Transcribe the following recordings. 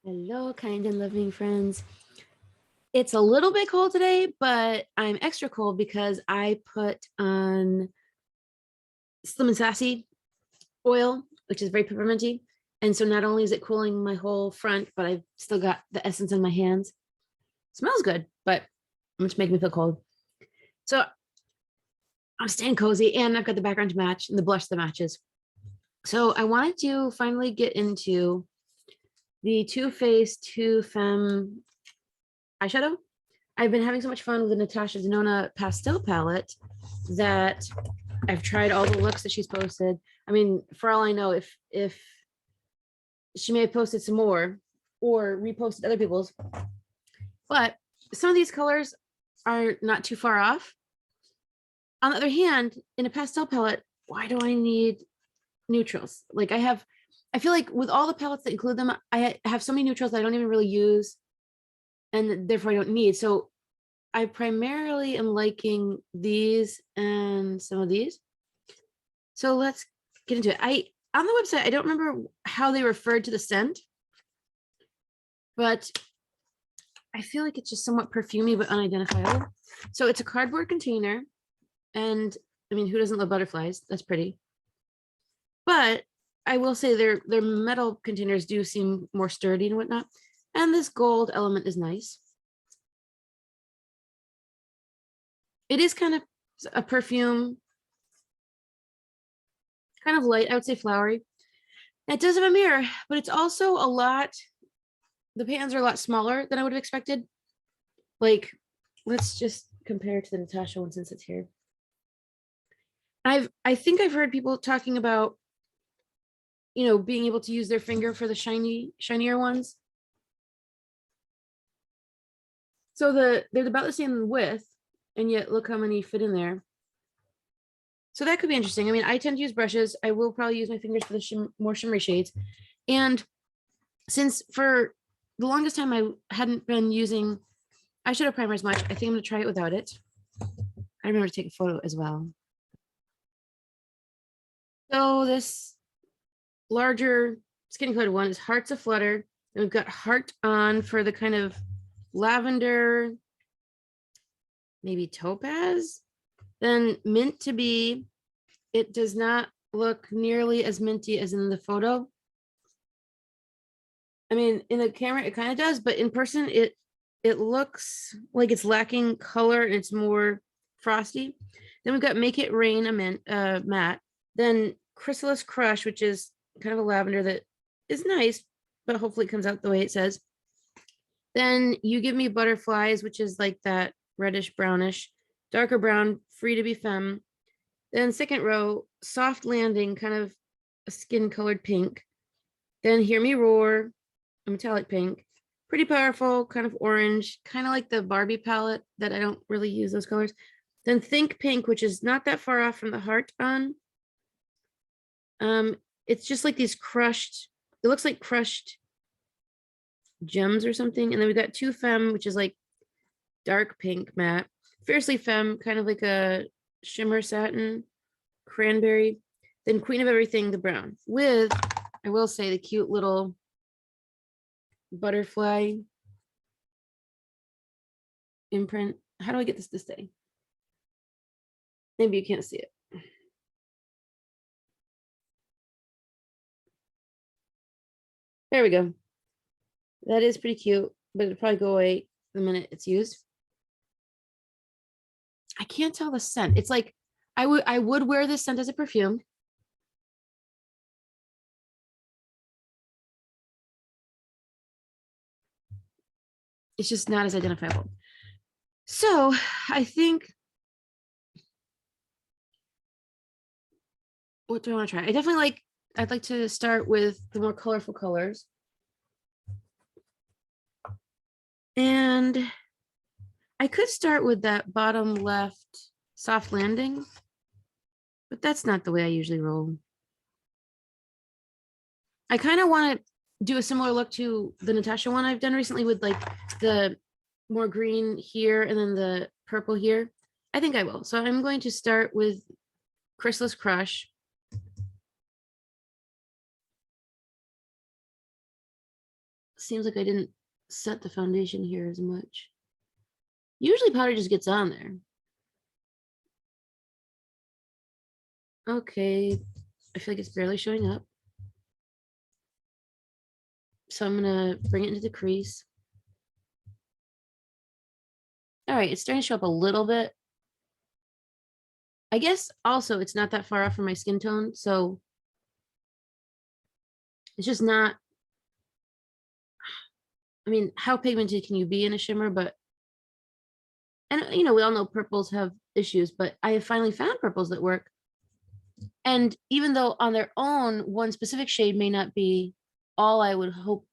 Hello, kind and loving friends. It's a little bit cold today, but I'm extra cold because I put on Slim and Sassy oil, which is very pepperminty. And so not only is it cooling my whole front, but I've still got the essence in my hands. Smells good, but it's making me feel cold. So I'm staying cozy and I've got the background to match and the blush that matches. So I wanted to finally get into the Too Faced Too Femme eyeshadow. I've been having so much fun with the Natasha Denona pastel palette that I've tried all the looks that she's posted. I mean, for all I know, if she may have posted some more or reposted other people's, but some of these colors are not too far off. On the other hand, in a pastel palette, why do I need neutrals? Like I feel like with all the palettes that include them, I have so many neutrals that I don't even really use and therefore I don't need. So I primarily am liking these and some of these. So let's get into it. On the website, I don't remember how they referred to the scent, but I feel like it's just somewhat perfumey but unidentifiable. So it's a cardboard container, and I mean, who doesn't love butterflies? That's pretty. But I will say their metal containers do seem more sturdy and whatnot. And this gold element is nice. It is kind of a perfume, kind of light, I would say flowery. It does have a mirror, but it's also a lot, the pans are a lot smaller than I would have expected. Like, let's just compare to the Natasha one since it's here. I think I've heard people talking about, being able to use their finger for the shinier ones. So they're about the same width, and yet look how many fit in there. So that could be interesting. I mean, I tend to use brushes. I will probably use my fingers for the more shimmery shades. And since for the longest time I hadn't been using eyeshadow primer as much, I think I'm going to try it without it. I remember to take a photo as well. So this larger skin coated one is Hearts Aflutter. And we've got Heart On for the kind of lavender, maybe topaz. Then Mint to Be. It does not look nearly as minty as in the photo. I mean, in the camera, it kind of does, but in person, it looks like it's lacking color and it's more frosty. Then we've got Make It Rain, a matte. Then Chrysalis Crush, which is kind of a lavender that is nice, but hopefully it comes out the way it says. Then You Give Me Butterflies, which is like that reddish brownish, darker brown, Free to Be Femme. Then second row, Soft Landing, kind of a skin colored pink. Then Hear Me Roar, a metallic pink. Pretty Powerful, kind of orange, kind of like the Barbie palette that I don't really use those colors. Then Think Pink, which is not that far off from the Heart On. It's just like these crushed, it looks like crushed gems or something. And then we got Two Femme, which is like dark pink matte. Fiercely Femme, kind of like a shimmer satin, cranberry. Then Queen of Everything, the brown, with, I will say, the cute little butterfly imprint. How do I get this to stay? Maybe you can't see it. There we go. That is pretty cute, but it'll probably go away the minute it's used. I can't tell the scent. It's like I would wear this scent as a perfume. It's just not as identifiable. So I think, what do I want to try? I'd like to start with the more colorful colors. And I could start with that bottom left Soft Landing, but that's not the way I usually roll. I kind of want to do a similar look to the Natasha one I've done recently with like the more green here and then the purple here. I think I will. So I'm going to start with Chrysalis Crush. seems like I didn't set the foundation here as much. Usually powder just gets on there. Okay, I feel like it's barely showing up. So I'm gonna bring it into the crease. All right, it's starting to show up a little bit. I guess also it's not that far off from my skin tone, so it's just not, I mean, how pigmented can you be in a shimmer? But, and you know, we all know purples have issues, but I have finally found purples that work. And even though on their own, one specific shade may not be all I would hope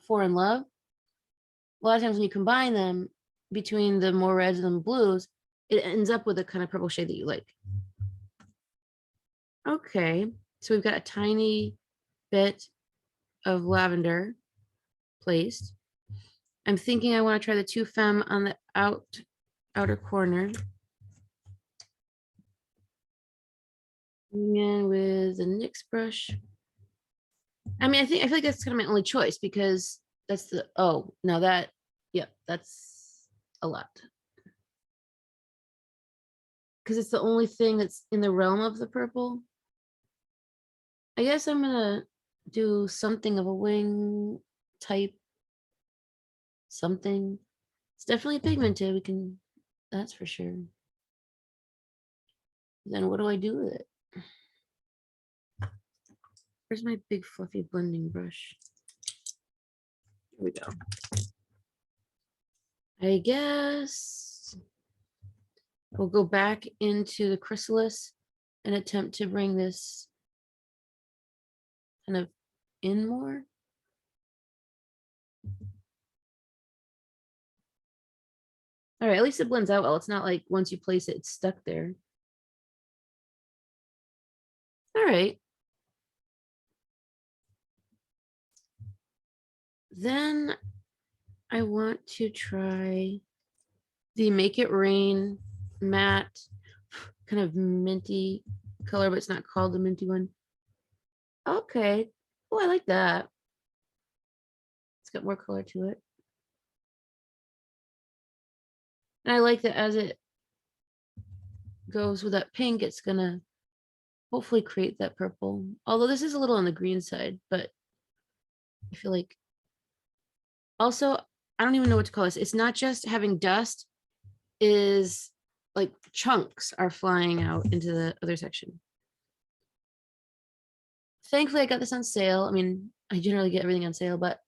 for in love, a lot of times when you combine them between the more reds and the blues, it ends up with a kind of purple shade that you like. Okay, so we've got a tiny bit of lavender placed. I'm thinking I want to try the two Femme on the outer corner. And with the NYX brush. I mean, I feel like that's kind of my only choice because that's the, oh, now that, yep, that's a lot. Because it's the only thing that's in the realm of the purple. I guess I'm gonna do something of a wing type something. It's definitely pigmented, we can, that's for sure. Then what do I do with it? Where's my big fluffy blending brush? Here we go. I guess we'll go back into the chrysalis and attempt to bring this kind of in more. All right, at least it blends out well. It's not like once you place it, it's stuck there. All right. Then I want to try the Make It Rain matte, kind of minty color, but it's not called the minty one. Okay. Oh, I like that. It's got more color to it. And I like that as it goes with that pink, it's gonna hopefully create that purple. Although this is a little on the green side, but I feel like also, I don't even know what to call this. It's not just having dust, is like chunks are flying out into the other section. Thankfully, I got this on sale. I mean, I generally get everything on sale, but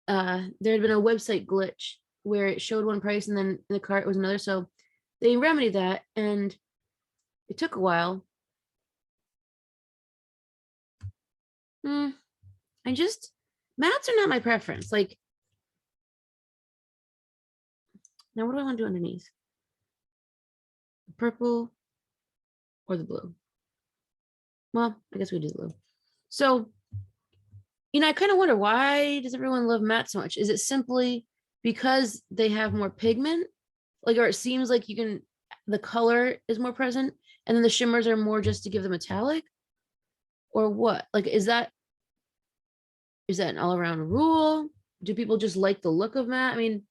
there had been a website glitch where it showed one price and then in the cart was another. So they remedied that and it took a while. I just, mattes are not my preference. Like, now what do I want to do underneath? The purple or the blue? Well, I guess we do the blue. So, you know, I kind of wonder, why does everyone love matte so much? Is it simply because they have more pigment? Like, or it seems like you can, the color is more present and then the shimmers are more just to give the metallic? Or what? Like, is that an all around rule? Do people just like the look of matte? I mean,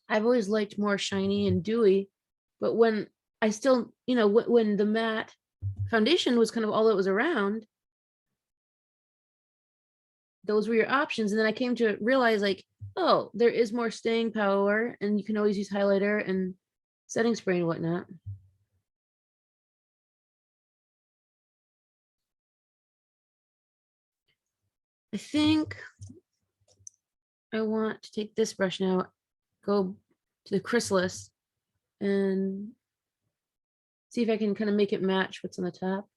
I've always liked more shiny and dewy, but when I still, you know, when the matte foundation was kind of all that was around, those were your options. And then I came to realize, like, oh, there is more staying power and you can always use highlighter and setting spray and whatnot. I think I want to take this brush now, go to the chrysalis and see if I can kind of make it match what's on the top.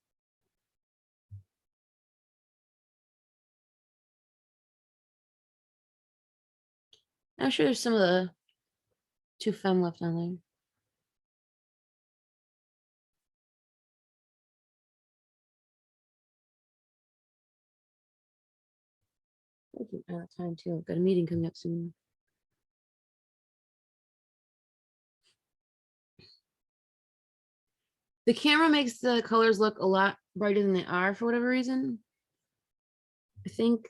I'm sure there's some of the two Femme left on there. Out of time too. I've got a meeting coming up soon. The camera makes the colors look a lot brighter than they are for whatever reason. I think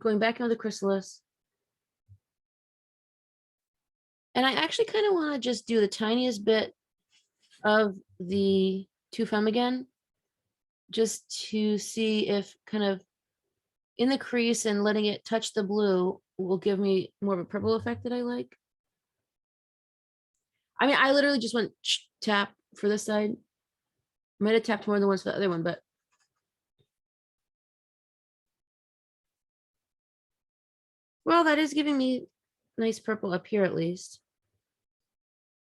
Going back into the chrysalis. And I actually kind of want to just do the tiniest bit of the two Femme again, just to see if kind of in the crease and letting it touch the blue will give me more of a purple effect that I like. I mean, I literally just went tap for this side. I might have tapped more than once for the other one, but well, that is giving me nice purple up here at least.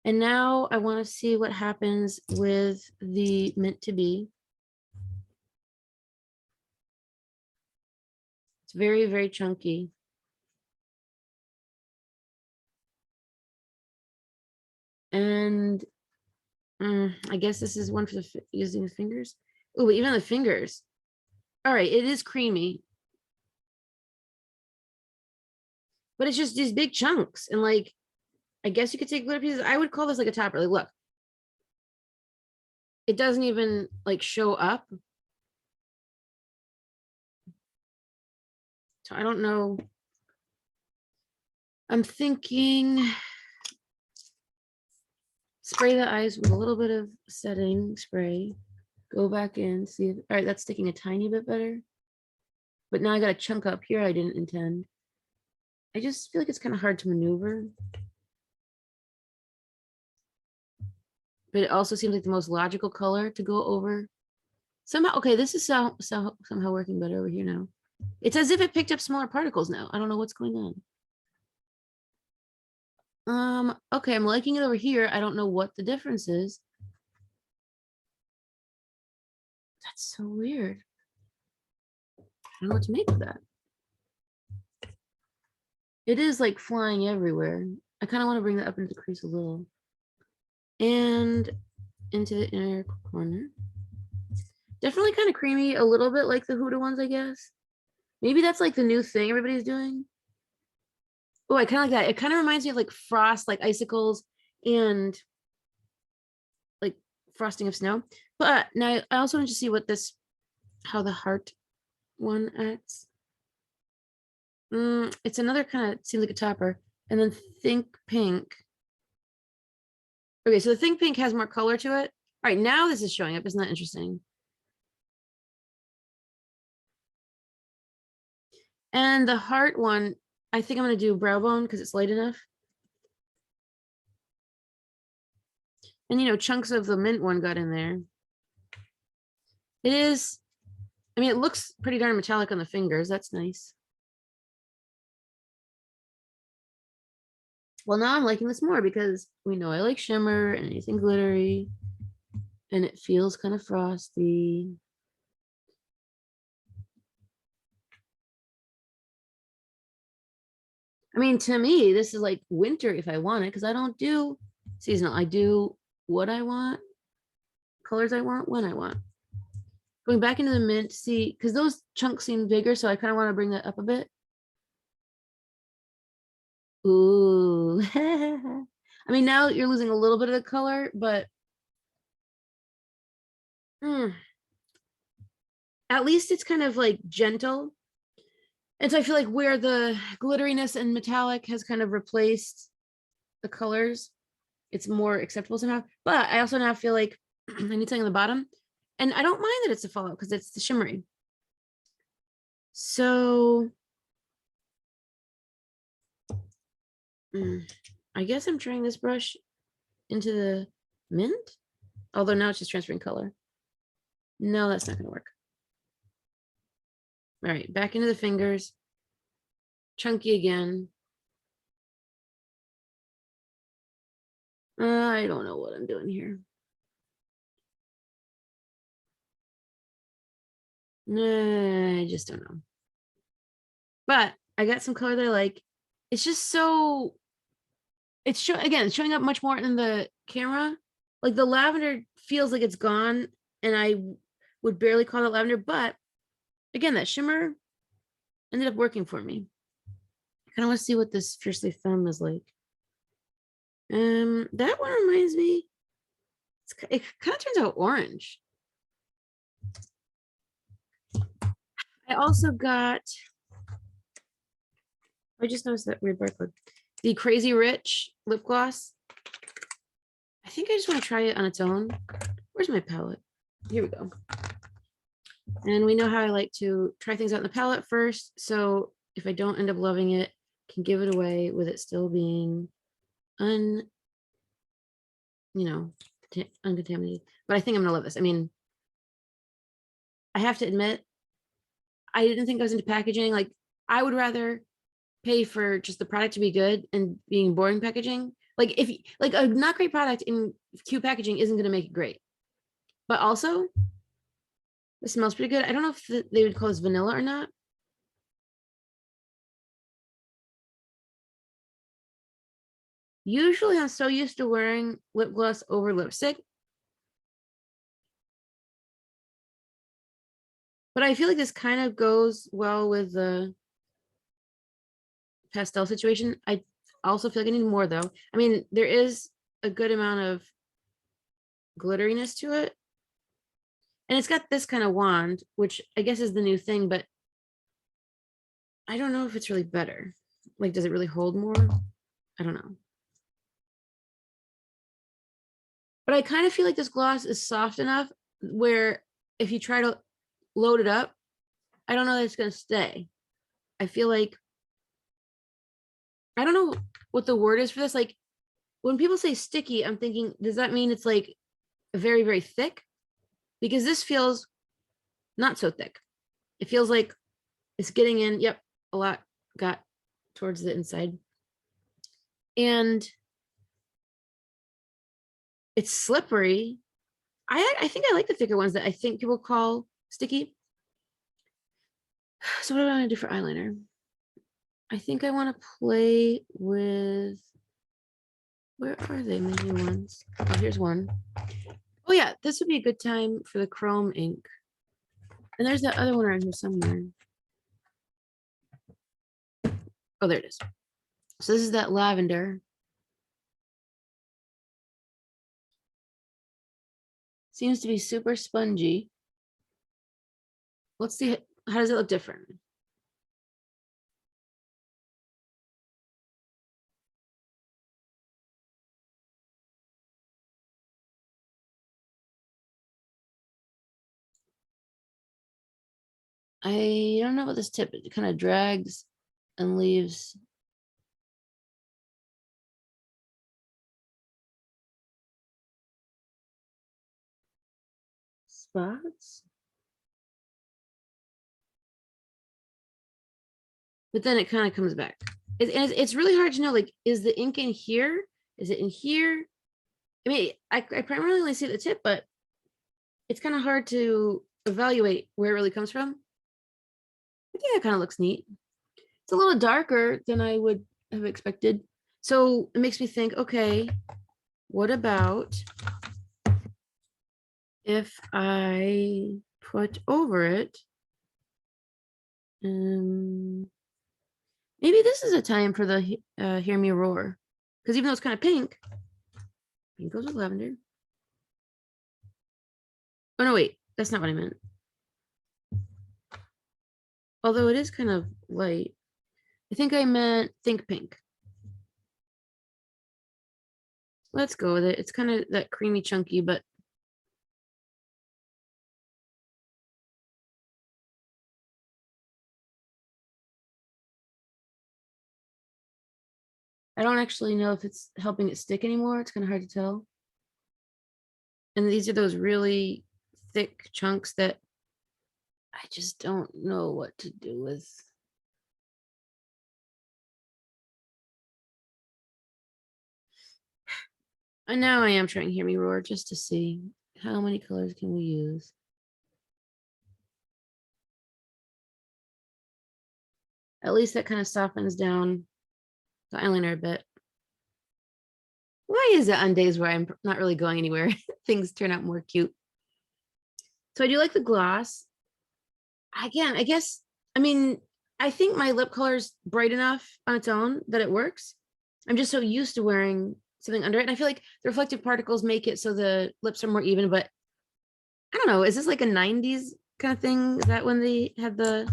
And now I want to see what happens with the Meant to Be. It's very, very chunky. And I guess this is one for the using the fingers. Oh, even the fingers. All right, it is creamy. But it's just these big chunks. And like, I guess you could take glitter pieces. I would call this like a topper. Like, look. It doesn't even like show up. So I don't know. I'm thinking spray the eyes with a little bit of setting spray. Go back in, see if, all right, that's sticking a tiny bit better. But now I got a chunk up here I didn't intend. I just feel like it's kind of hard to maneuver. But it also seems like the most logical color to go over. Somehow, okay, this is somehow working better over here now. It's as if it picked up smaller particles now. I don't know what's going on. Okay, I'm liking it over here. I don't know what the difference is. That's so weird. I don't know what to make of that. It is like flying everywhere. I kind of want to bring that up into the crease a little. And into the inner corner. Definitely kind of creamy, a little bit like the Huda ones, I guess. Maybe that's like the new thing everybody's doing. Oh, I kind of like that. It kind of reminds me of like frost, like icicles and like frosting of snow. But now I also want to see what this, how the heart one acts. It's another kind of, seems like a topper. And then Think Pink. Okay, so the Think Pink has more color to it. All right, now this is showing up. Isn't that interesting? And the heart one, I think I'm going to do brow bone because it's light enough. And, you know, chunks of the mint one got in there. It is, I mean, it looks pretty darn metallic on the fingers. That's nice. Well, now I'm liking this more because we know I like shimmer and anything glittery. And it feels kind of frosty. I mean, to me, this is like winter if I want it, because I don't do seasonal. I do what I want, colors I want, when I want. Going back into the mint, see, because those chunks seem bigger, so I kind of want to bring that up a bit. Ooh. I mean, now you're losing a little bit of the color, but at least it's kind of like gentle. And so I feel like where the glitteriness and metallic has kind of replaced the colors, it's more acceptable somehow. But I also now feel like I need something on the bottom. And I don't mind that it's a fallout because it's the shimmery. So I guess I'm trying this brush into the mint. Although now it's just transferring color. No, that's not going to work. All right, back into the fingers. Chunky again. I don't know what I'm doing here. I just don't know. But I got some color that I like. It's just so, it's showing up much more in the camera. Like the lavender feels like it's gone and I would barely call it lavender, but again, that shimmer ended up working for me. I kind of want to see what this Fiercely Femme is like. That one reminds me, it kind of turns out orange. I also got I just noticed that weird barcode. The Crazy Rich lip gloss. I think I just want to try it on its own. Where's my palette? Here we go. And we know how I like to try things out in the palette first. So if I don't end up loving it, I can give it away with it still being uncontaminated. But I think I'm gonna love this. I mean, I have to admit, I didn't think I was into packaging. Like, I would rather pay for just the product to be good and being boring packaging. Like, if like a not great product in cute packaging isn't gonna make it great. But also, it smells pretty good. I don't know if they would call this vanilla or not. Usually I'm so used to wearing lip gloss over lipstick. But I feel like this kind of goes well with the pastel situation. I also feel like I need more though. I mean, there is a good amount of glitteriness to it. And it's got this kind of wand, which I guess is the new thing, but I don't know if it's really better. Like, does it really hold more? I don't know. But I kind of feel like this gloss is soft enough where if you try to load it up, I don't know that it's going to stay. I feel like, I don't know what the word is for this. Like, when people say sticky, I'm thinking, does that mean it's like very, very thick? Because this feels not so thick. It feels like it's getting in. Yep, a lot got towards the inside. And it's slippery. I think I like the thicker ones that I think people call sticky. So what do I want to do for eyeliner? I think I want to play with, where are they, my new ones? Oh, here's one. Oh yeah, this would be a good time for the chrome ink. And there's that other one around here somewhere. Oh, there it is. So this is that lavender. Seems to be super spongy. Let's see, how does it look different? I don't know about this tip. It kind of drags and leaves spots. But then it kind of comes back. It's really hard to know, like, is the ink in here? Is it in here? I mean, I primarily only see the tip, but it's kind of hard to evaluate where it really comes from. I think that kind of looks neat. It's a little darker than I would have expected. So it makes me think, okay, what about if I put over it, maybe this is a time for the Hear Me Roar. Because even though it's kind of pink, pink goes with lavender. Oh no, wait, that's not what I meant. Although it is kind of light. I think I meant Think Pink. Let's go with it. It's kind of that creamy chunky, but I don't actually know if it's helping it stick anymore. It's kind of hard to tell. And these are those really thick chunks that I just don't know what to do with. And now I am trying Hear Me Roar just to see how many colors can we use. At least that kind of softens down the eyeliner a bit. Why is it on days where I'm not really going anywhere, things turn out more cute? So I do like the gloss. Again, I guess, I mean, I think my lip color is bright enough on its own that it works. I'm just so used to wearing something under it. And I feel like the reflective particles make it so the lips are more even, but I don't know. Is this like a 90s kind of thing? Is that when they had the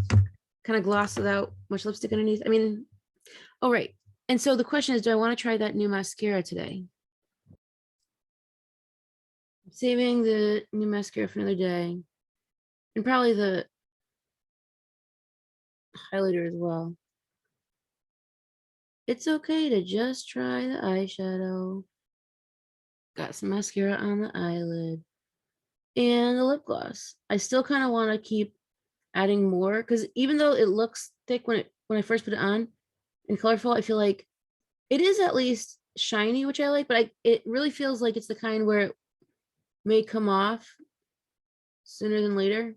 kind of gloss without much lipstick underneath? I mean, Oh, right. And so the question is, do I want to try that new mascara today? I'm saving the new mascara for another day. And probably the highlighter as well. It's okay to just try the eyeshadow. Got some mascara on the eyelid. And the lip gloss. I still kind of want to keep adding more because even though it looks thick when I first put it on and colorful, I feel like it is at least shiny, which I like, but it really feels like it's the kind where it may come off sooner than later.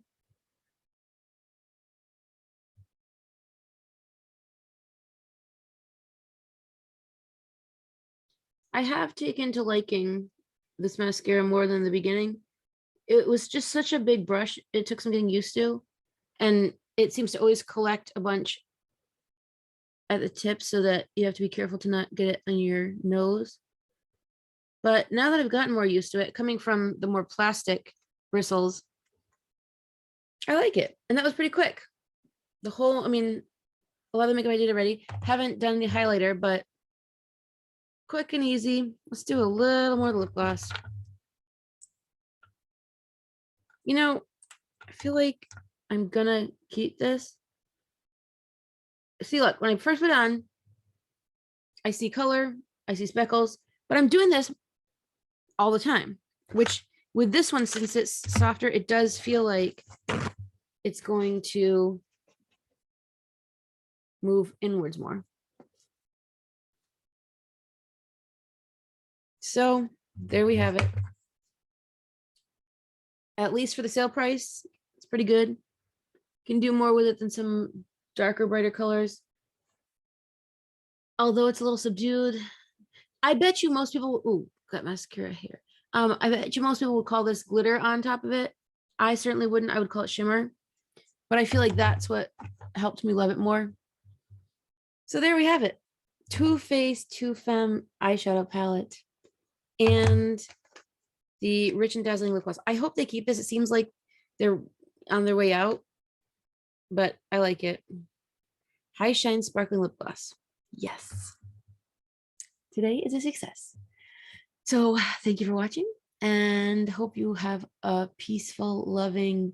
I have taken to liking this mascara more than the beginning. It was just such a big brush. It took some getting used to, and it seems to always collect a bunch at the tip so that you have to be careful to not get it on your nose. But now that I've gotten more used to it, coming from the more plastic bristles, I like it. And that was pretty quick. I mean, a lot of the makeup I did already. Haven't done the highlighter, but quick and easy. Let's do a little more lip gloss. You know, I feel like I'm gonna keep this. See, look, when I first put it on, I see color, I see speckles, but I'm doing this all the time, which with this one, since it's softer, it does feel like it's going to move inwards more. So there we have it. At least for the sale price, it's pretty good. Can do more with it than some darker, brighter colors. Although it's a little subdued, I bet you most people, ooh, got mascara here. I bet you most people would call this glitter on top of it. I certainly wouldn't. I would call it shimmer, but I feel like that's what helped me love it more. So there we have it. Too Faced, Too Femme eyeshadow palette and the Rich and Dazzling lip gloss. I hope they keep this. It seems like they're on their way out, but I like it. High Shine Sparkling Lip Gloss. Yes. Today is a success. So thank you for watching and hope you have a peaceful, loving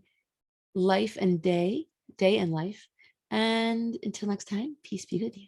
life and day and life. And until next time, peace be with you.